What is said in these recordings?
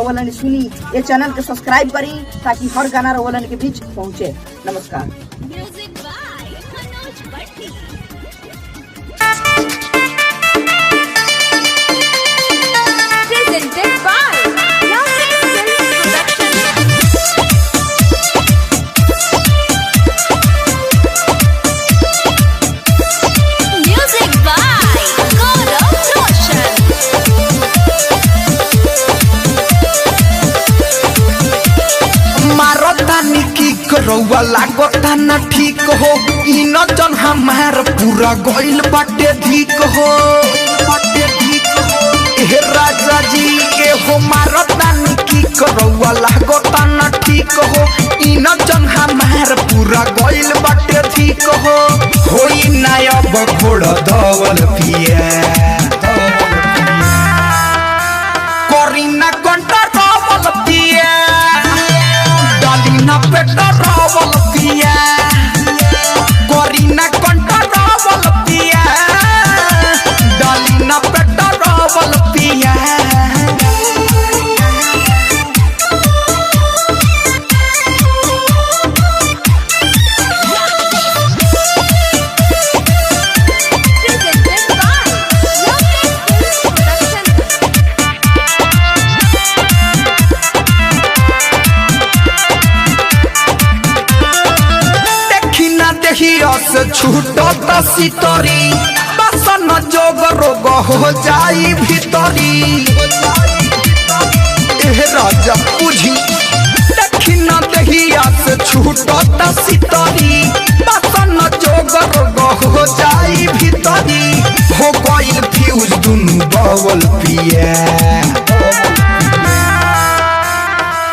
रोवलन सुनी, ये चैनल के सब्सक्राइब करी ताकि हर गाना रोवलन के बीच पहुंचे। नमस्कार। Music by Manoj Bhatti. Presented by Lovely Films Production. Music by Gaurav Roshan. मारतानी की करौआ लागता न ठीक हो, ई न जन हमार पूरा गइल बाटे ठीक हो, बाटे ठीक हो। ए राजा जी ए हो मारतानी की करौआ लागता न ठीक हो, ई न जन हमार पूरा गइल बाटे ठीक हो। होई ना अब घोड़ धवल पिया, करी ना कंटा धवल पिया, डालिना पेटा रावल पिया, करीना कंटा रावल पिया, डालिना पेटा रावल पिया। Presented by Lovely Films Production. देखी ना देखियो से छूटत सितरी, बसन जोग रोग हो जाई भीतरी। एह राजा बुझी, देखी ना देखिया से छूटत सितरी, बसन जोग रोग हो जाई भीतरी। हो गइल फ्यूज दुनु बवल पिया,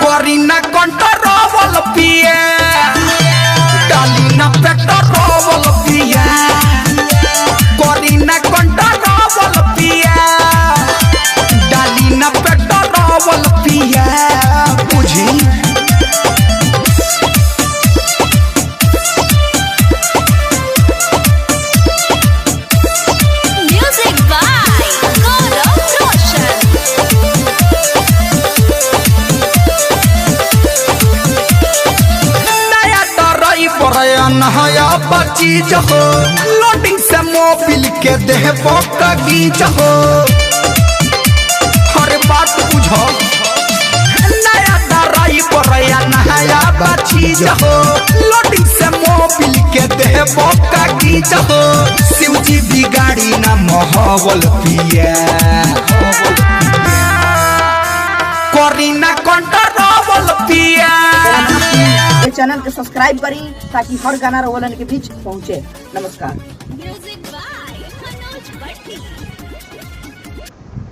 करीना कंटा रावल पिया, डालिना पेटा रावल पिया, करीना कंटा रावल पिया, डालिना पेटा रावल पिया। बुझी Music by Gaurav Roshan. नया डराई बरयन हया बचीज हो, लोडिंग से मोबिल के देह बकगीज हो। हर बात बुझो, नया डराई बरयन हया बचीज हो, लोडिंग से मोबिल के देह बकगीज हो। शिवजी बिगाड़ी ना महवल पिया, करीना कंटा रावल पिया। ये चैनल के सब्सक्राइब करी ताकि हर गाना रोवलन के बीच पहुंचे। नमस्कार। Music by Manoj Bhatti.